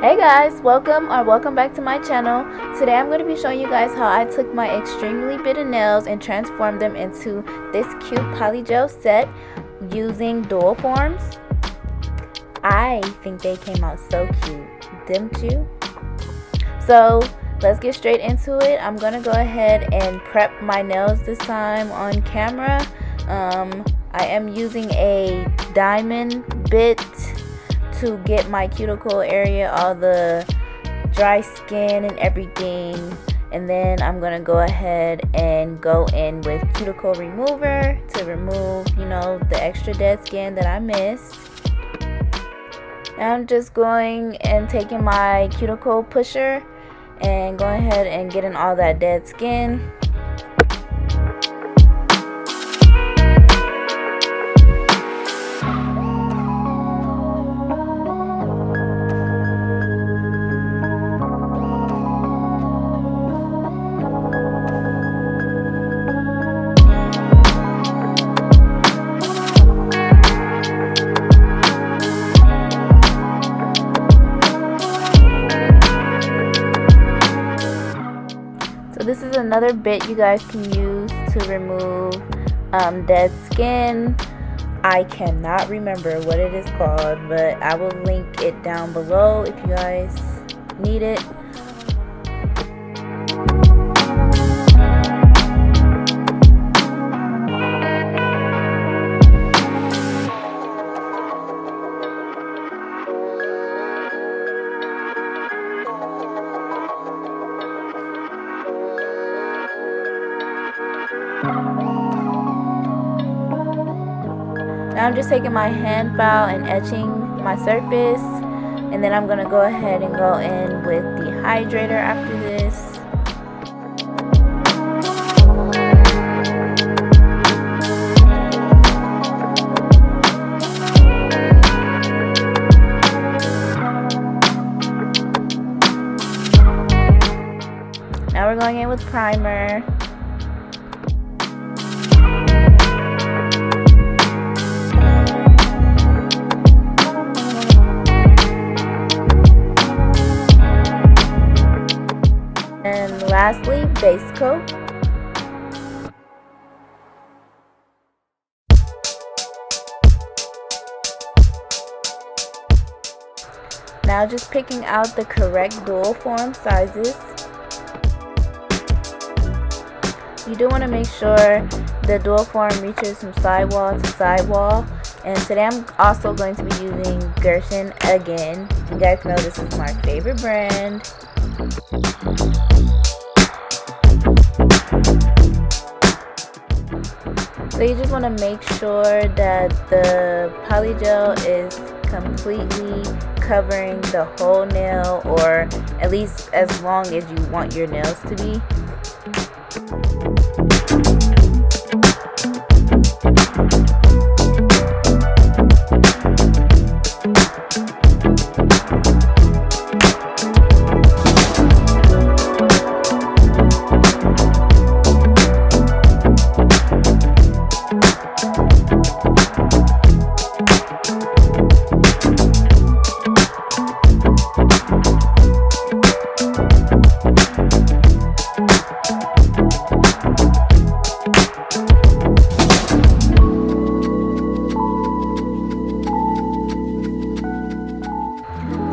Hey guys, welcome back to my channel. Today I'm going to be showing you guys how I took my extremely bitter nails and transformed them into this cute polygel set using dual forms. I think they came out so cute. Them too. So let's get straight into it. I'm going to go ahead and prep my nails this time on camera. I am using a diamond bit to get my cuticle area, all the dry skin and everything, and then I'm gonna go ahead and go in with cuticle remover to remove, the extra dead skin that I missed. Now I'm just going and taking my cuticle pusher and going ahead and getting all that dead skin. So this is another bit you guys can use to remove dead skin. I cannot remember what it is called, but I will link it down below if you guys need it. Now I'm just taking my hand file and etching my surface, and then I'm going to go ahead and go in with the hydrator after this. Now we're going in with primer. And lastly, base coat. Now just picking out the correct dual form sizes. You do want to make sure the dual form reaches from sidewall to sidewall. And today I'm also going to be using Gershion again. You guys know this is my favorite brand. So you just want to make sure that the polygel is completely covering the whole nail, or at least as long as you want your nails to be.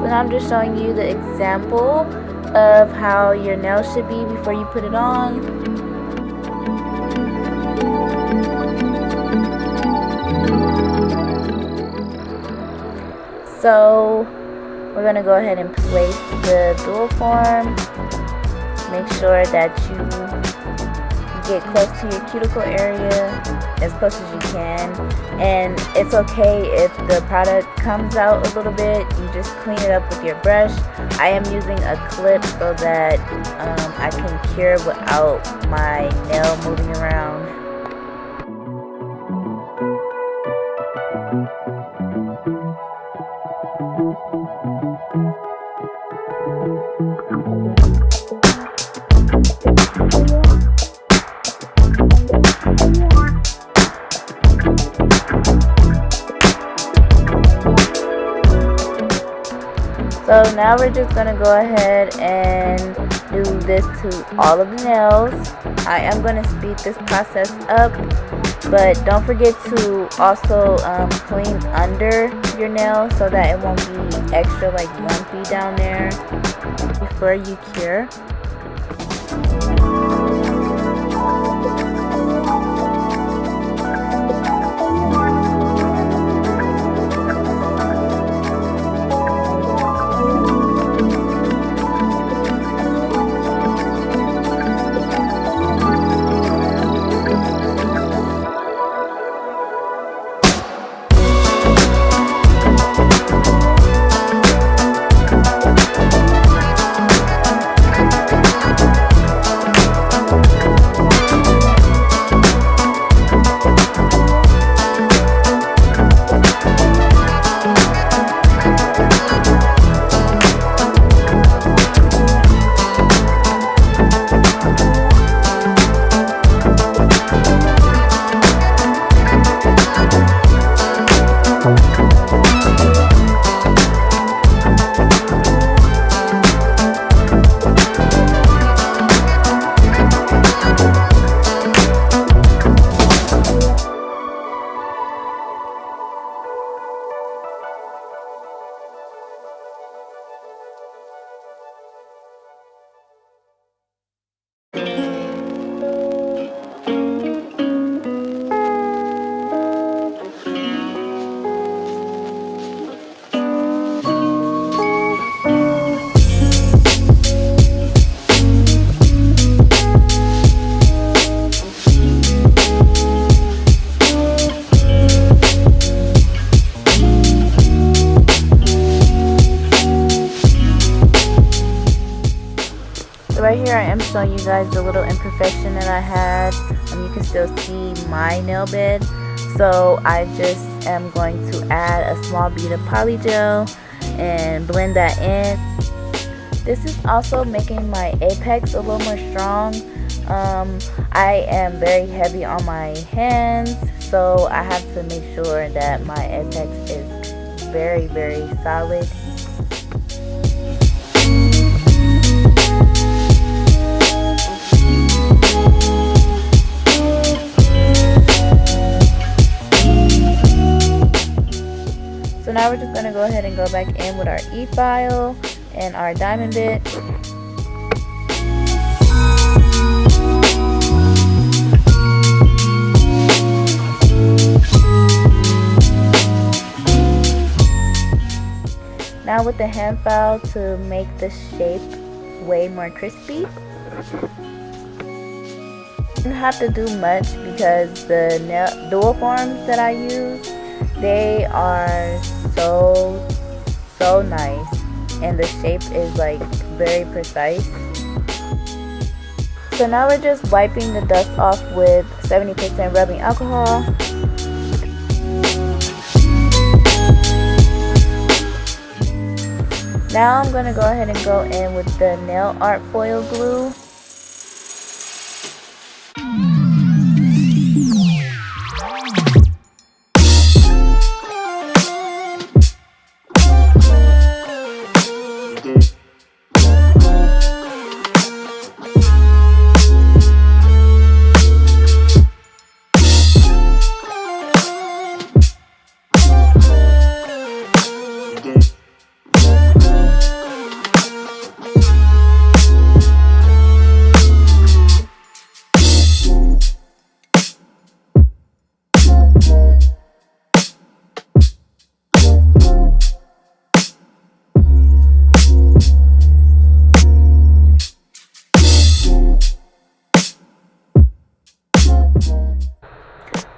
Now I'm just showing you the example of how your nails should be before you put it on. So we're going to go ahead and place the dual form. Make sure that you get close to your cuticle area, as close as you can, and it's okay if the product comes out a little bit. You just clean it up with your brush. I am using a clip so that I can cure without my nail moving around. So now now we're just gonna go ahead and do this to all of the nails. I am gonna speed this process up, but don't forget to also clean under your nails so that it won't be extra like lumpy down there before you cure. Right here I am showing you guys the little imperfection that I had. You can still see my nail bed. So I just am going to add a small bead of polygel and blend that in. This is also making my apex a little more strong. I am very heavy on my hands, so I have to make sure that my apex is very, very solid. So now we're just going to go ahead and go back in with our e-file and our diamond bit. Now with the hand file to make the shape way more crispy. Don't have to do much because the dual forms that I use, they are so nice, and the shape is like very precise. So now we're just wiping the dust off with 70% rubbing alcohol. Now I'm going to go ahead and go in with the nail art foil glue.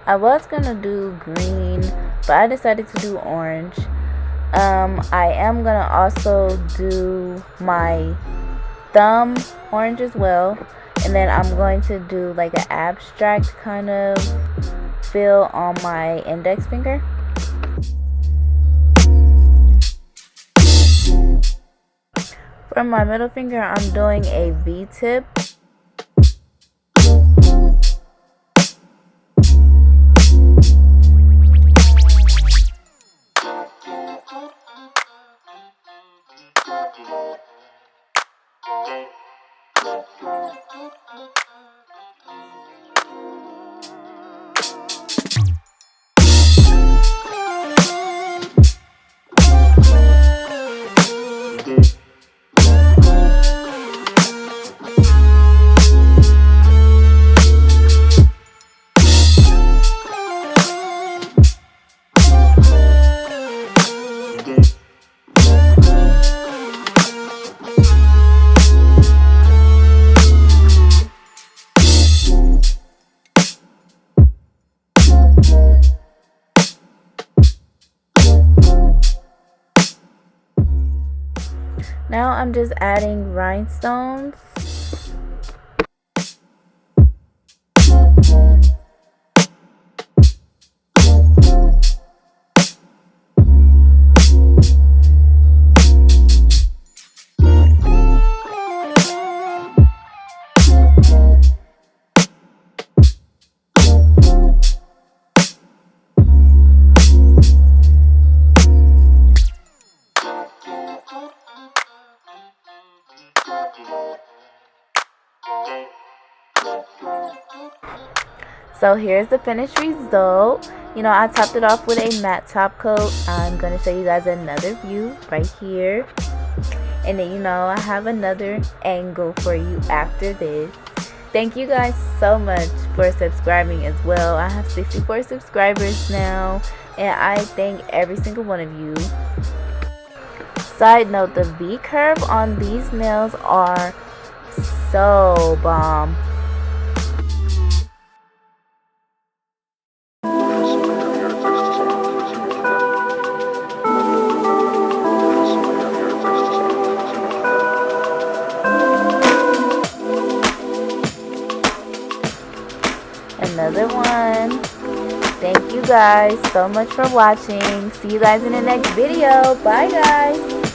I was gonna do green, but I decided to do orange. I am gonna also do my thumb orange as well, and then I'm going to do like an abstract kind of feel on my index finger. For my middle finger, I'm doing a V-tip. Now I'm just adding rhinestones. So here's the finished result. You know, I topped it off with a matte top coat. I'm going to show you guys another view right here. And then, you know, I have another angle for you after this. Thank you guys so much for subscribing as well. I have 64 subscribers now, and I thank every single one of you. Side note, the V curve on these nails are so bomb. Another one. Thank you guys so much for watching. See you guys in the next video. Bye guys.